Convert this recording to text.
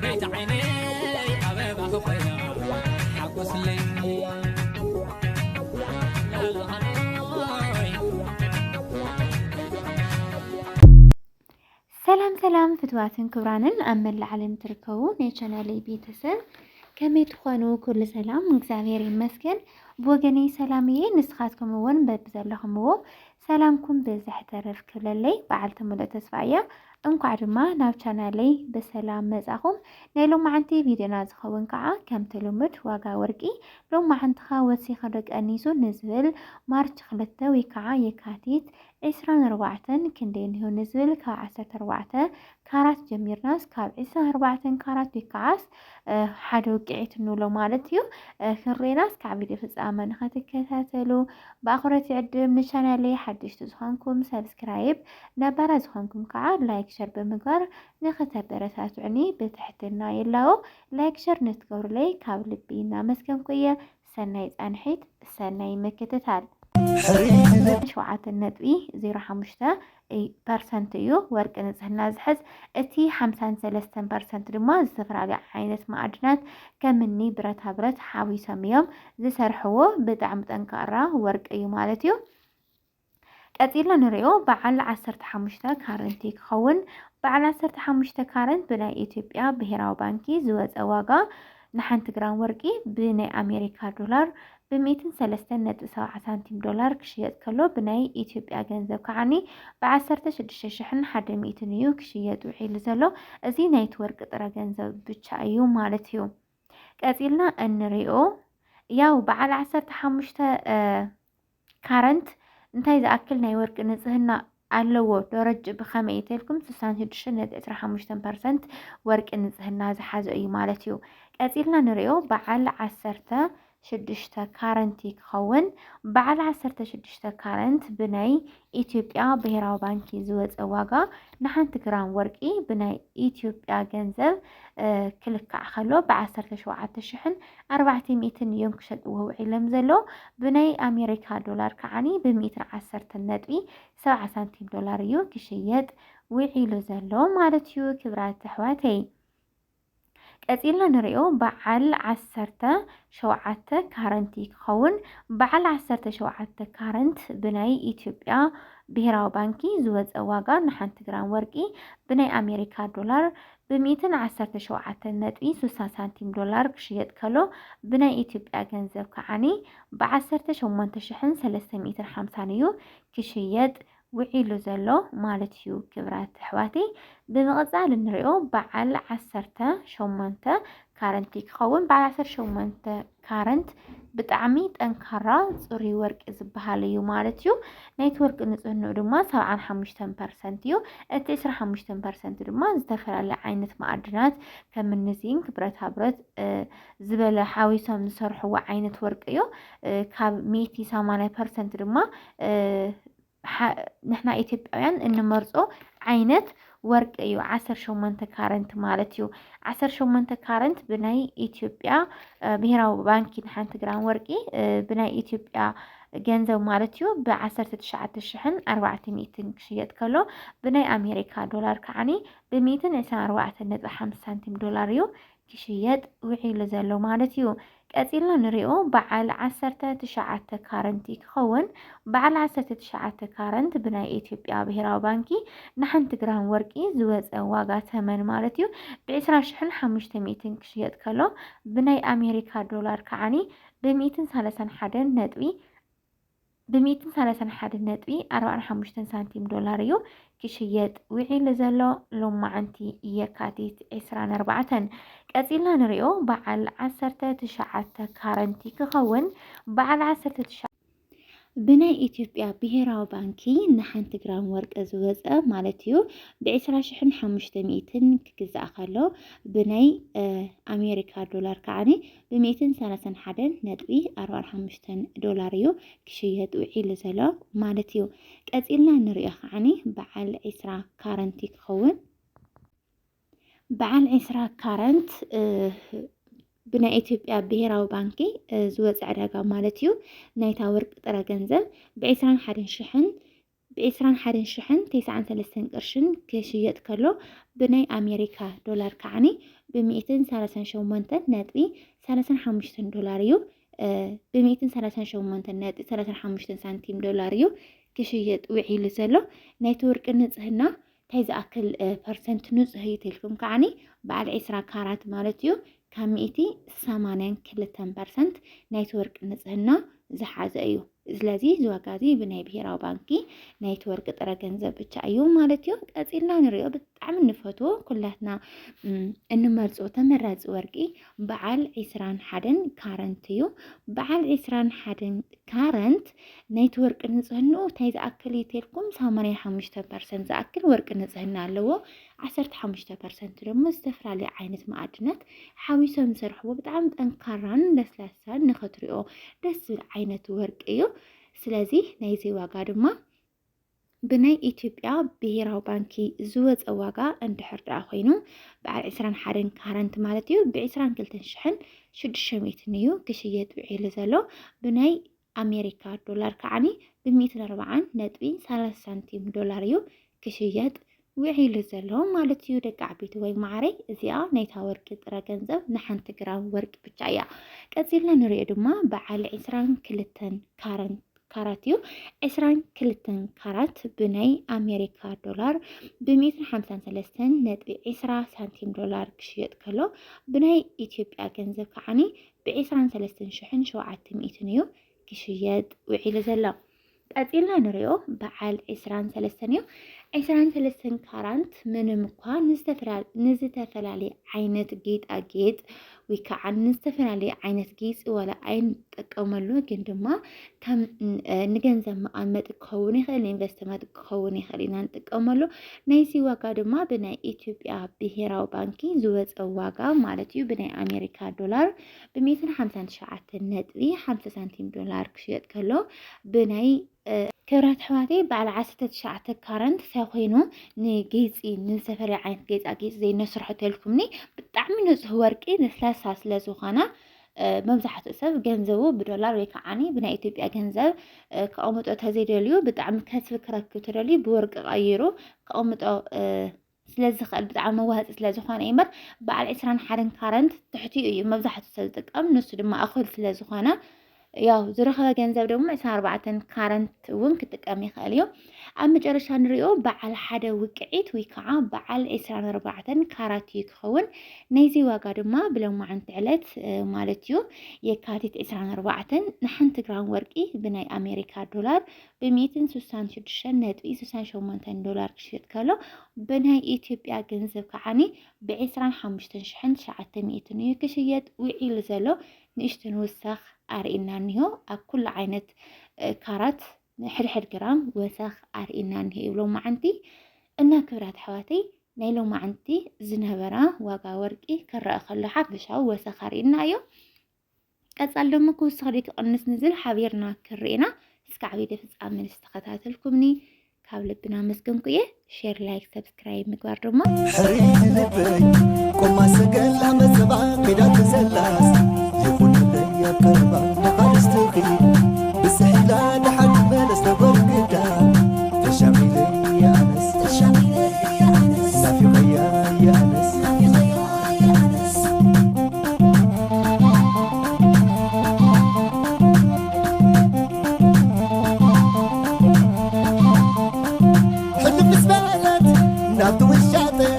بيت عيني أبابا خفينا حقوس لي ሰላም ፍትዋትን ክብራንን አመል ዓለም ትርከቡ የቻናሌ ቤተሰብ ከመይ ትኾኑ ኩሉ ሰላም እግዚአብሔር ይመስገን በወገኔ ሰላምዬ ንስኻትኩም ወን በብዘለኹምዎ ሰላምኩም በዝሕ ተረፍ ክብለለይ በዓልቲ ሙሉእ ተስፋያ እንኳዕ ድማ ናብ ቻናለይ በሰላም መጻኹም ናይ ሎማዓንቲ ቪድዮና ዝኸውን ከዓ ከምቲ ልሙድ ዋጋ ወርቂ ሎማዓንትኻ ወሲኸ ደቂ ኣንስትዮ ንዝብል ማርች 2 ወይ ከዓ የካቲት 24 ክንደይ ንህው ንዝብል ካብ 14 ካራት ጀሚርናስ ካብ 24 ካራት ወይ ከዓስ ሓደ ውቅዒት ንብሎ ማለት እዩ ክሬናስ ካብ ቪድዮ ፍጻመ ንኽትከታተሉ በአኽብሮት ይዕድም ንቻናለይ ሓድሽቲ ዝኾንኩም ሰብስክራይብ ነባራ ዝኾንኩም ከዓ ላይክ ሸር በምግባር ንኽተበረታቱዕኒ ብትሕትና የላዎ ላይክ ሸር ንትገብሩለይ ካብ ልቢ እናመስገንኩየ ሰናይ ጻንሒት ሰናይ ምክትታል 7.05% እዩ ወርቂ ንጽህና ዝሕዝ እቲ 53% ድማ ዝተፈላለዩ ዓይነት ማዕድናት ከምኒ ብረታ ብረት ሓዊሶም እዮም ዝሰርሕዎ ብጣዕሚ ጠንካራ ወርቂ እዩ ማለት እዩ ቀጢልና ንሪኦ በዓል 15 ካረንቲ ክኸውን በዓል 15 ካረንት ብናይ ኢትዮጵያ ብሔራዊ ባንኪ ዝወፀ ዋጋ ንሓንቲ ግራም ወርቂ ብናይ አሜሪካ ዶላር ብ103.7 ሳንቲም ዶላር ክሽየጥ ከሎ ብናይ ኢትዮጵያ ገንዘብ ከዓኒ ብ16,100 እዩ ክሽየጥ ውዒሉ ዘሎ እዚ ናይቲ ወርቂ ጥረ ገንዘብ ብቻ እዩ ማለት እዩ ቀጢልና እንሪኦ ያው በዓል 15 ካረንት እንታይ ዝኣክል ናይ ወርቂ ንጽህና ኣለዎ ደረጃ ብኸመይ ተልኩም 66.15% ወርቂ ንጽህና ዝሓዘ እዩ ማለት እዩ ቀጢልና ንሪኦ በዓል 16 ካረንቲ ክኸውን በዓል 16 ካረንት ብናይ ኢትዮጵያ ብሔራዊ ባንኪ ዝወፀ ዋጋ ንሓንቲ ግራም ወርቂ ብናይ ኢትዮጵያ ገንዘብ ክልካዕ ከሎ ብ17,400 እዮም ክሸጥዎ ውዒሎም ዘሎ ብናይ አሜሪካ ዶላር ከዓኒ ብ110.7 ሳንቲም ዶላር እዩ ክሽየጥ ውዒሉ ዘሎ ማለት እዩ ክብራት ኣሕዋተይ ቀጢልና ንሪኦ በዓል 17 ካረንቲ ክኸውን በዓል 17 ካረንት ብናይ ኢትዮጵያ ብሔራዊ ባንኪ ዝወፀ ዋጋ ንሓንቲ ግራም ወርቂ ብናይ አሜሪካ ዶላር ብ117.60 ሳንቲም ዶላር ክሽየጥ ከሎ ብናይ ኢትዮጵያ ገንዘብ ከዓኒ ብ18,350 እዩ ክሽየጥ ውዒሉ ዘሎ ማለት እዩ ክብራት ኣሕዋተይ ብምቕጻል ንሪኦ በዓል 18 ካረንቲ ክኸውን በዓል 18 ካረንት ብጣዕሚ ጠንካራ ጽሩይ ወርቂ ዝበሃል እዩ ማለት እዩ ናይቲ ወርቂ ንጽህንኡ ድማ 75% እዩ እቲ 25% ድማ ዝተፈላለዩ ዓይነት ማዕድናት ከም ዚንክ ብረታ ብረት ዝበለ ሓዊሶም ዝሰርሕዎ ዓይነት ወርቂ እዩ ካብ 180% ድማ ንሕና ኢትዮጵያውያን እንመርጾ ዓይነት ወርቂ እዩ 18 ካረንት ማለት እዩ 18 ካረንት ብናይ ኢትዮጵያ ብሔራዊ ባንኪ ንሓንቲ ግራም ወርቂ ብናይ ኢትዮጵያ ገንዘብ ማለት እዩ ብ19,400 ክሽየጥ ከሎ ብናይ አሜሪካ ዶላር ከዓኒ ብ124.5 ሳንቲም ዶላር እዩ ክሽየጥ ውዒሉ ዘሎ ማለት እዩ ቀጢልና ንሪኦ በዓል 19 ካረንቲ ክኸውን በዓል 19 ካረንት ብናይ ኢትዮጵያ ብሔራዊ ባንኪ ንሓንቲ ግራም ወርቂ ዝወፀ ዋጋ ተመን ማለት እዩ ብ20,500 ክሽየጥ ከሎ ብናይ አሜሪካ ዶላር ከዓኒ ብ131.45 ሳንቲም ዶላር እዩ ክሽየጥ ውዒሉ ዘሎ ሎማዓንቲ የካቲት 24 ቀጢልና ንሪኦ በዓል 19 ካረንቲ ክኸውን በዓል 19 ብናይ ኢትዮጵያ ብሔራዊ ባንኪ ንሓንቲ ግራም ወርቂ ዝወፀ ማለት እዩ ብ20,500 ክግዛእ ከሎ ብናይ አሜሪካ ዶላር ከዓኒ ብ131.45 ዶላር እዩ ክሽየጥ ውዒሉ ዘሎ ማለት እዩ ቀጢልና ንሪኦ ከዓኒ በዓል 20 ካረንቲ ክኸውን በዓል 20 ካረንት ብናይ ኢትዮጵያ ብሔራዊ ባንኪ ዝወፀ ዕዳጋ ማለት እዩ ናይታ ወርቂ ጥረ ገንዘብ ብ21,000 ب21,903 قرشن كشيت كله بناي أمريكا دولار كعني ب238.35 ب238.35 دولاريو كشيت وعيل زلو نيتورك نزهنا تيز أكل برسنت نزهي تلكم كعني بعد 10 كارات مالتيو كميتي 82% نيتورك نزهنا زحاز أيو زلازي زواجازي بناي بهيراو بانكي نيتورك طرا ገንዘብ ብቻ እዩ ማለት እዩ ቀፂልና ንሪኦ ብጣዕሚ ንፈትዎ ኩላትና እንመርጾ ተመራፂ ወርቂ በዓል 21 ካረንት እዩ በዓል 21 ካረንት ኔትወርክ ንጽህንኡ እንታይ ዝኣክል ይተልኩም 85% ዝኣክል ወርቂ ንጽህና ኣለዎ 15% ደግሞ ዝተፈላለዩ ዓይነት ማዕድናት ሓዊሶም ዝሰርሕዎ ብጣዕሚ ጠንካራን ለስላሳን ንኽትሪኦ ደስ ዝብል ዓይነት ወርቂ እዩ ስለዚህ ናይዚ ዋጋ ድማ بناي إثيوبيا بهيراو بانكي زوج أواجا عند حرة أخوينو بعد 21 كارنت مالتيو ب22 شحن شد شميت نيو كشيات بعيل زلو بناي أمريكا دولار كعني ب140.3 سنتيم دولاريو كشيات وعيل زلو مالتيو دك عبيت وي معري زيا نيتا ورق ترى جنزب نحنت جرام ورق بتاعيا كتيرنا نريد ما بعد 22 كارنت كاراتيو 22 كارات بناي أمريكا دولار ب153.10 سنتيم دولار كشيت كله بناي إثيوبيا جنزب كعني ب23,700 كشيت وعيل زلا أتينا نريو بعد 23 كارنت من مكان نستفرالي عينة جيت أجيت ويكعن نستفرالي عينة جيس ولا عين تكملوا كندما كم نجنزم عمد كوني خلي إنفستمات كوني خلينا نتكملوا نيسي وقادما بنا إثيوبيا بهيراو بانكي زوج أواجا مالتيو بنا أمريكا دولار ب159.5 سنتيم دولار كشيت كله بناي كبرات حواتي بعد 19 كارنت ساخينو نجيزي نسافر عين جيز زي نشرحت لكمني بتعمل نزه ورقي نسلاسا سلازوخانا ممزحة أسف جنزو بدولار ويكعاني بنا إثيوبيا جنزو كأمت أتهزيدليو بتعمل كسب كراكترالي بورق غيرو كأمت سلازخ بتعمل وهذا سلازوخانا إمر بعد 21 كارنت تحتي ممزحة أسف تقام نص لما أخذ سلازوخانا ያው ዝረኸበ ገንዘብ ደግሞ 24 ካረንት እውን ክጥቀም ይኽእል እዩ ኣብ መጨረሻ ንሪኦ በዓል ሓደ ውቅዒት ወይ ከዓ በዓል 24 ካራት ይክኸውን ናይዚ ዋጋ ድማ ብሎማዓንቲ ዕለት ማለት እዩ የካቲት 24 ንሓንቲ ግራም ወርቂ ብናይ ኣሜሪካ ዶላር ብ166.68 ዶላር ክሽየጥ ከሎ ብናይ ኢትዮጵያ ገንዘብ ከዓኒ ብ25,900 እዩ ክሽየጥ ውዒሉ ዘሎ ንእሽተን ወሳኽ أرينا نيو أكل عينة كارات حد جرام وسخ أرينا نيو لو ما عندي إنها كبرات حواتي نيلو ما عندي زنهبرا واقع ورقي كرا أخلو حبشة وسخ أرينا يو كتسألو مكو صديق أنس نزل حبيرنا كرينا سكعبي دفز أمن استخدات الكمني كابل بنا مسكنكوية شير لايك سبسكرايب مقوار رما حريم لبي كما سقل عمزبا قدات زلاس يكون يا كربا نقالستوكي بسحيلا لحد مالس نبرقدا تشاميلي يا نس تشاميلي يا نس نافي غيا يا نس نافي غيا يا نس حلم بسبالات نابتو الشاطئ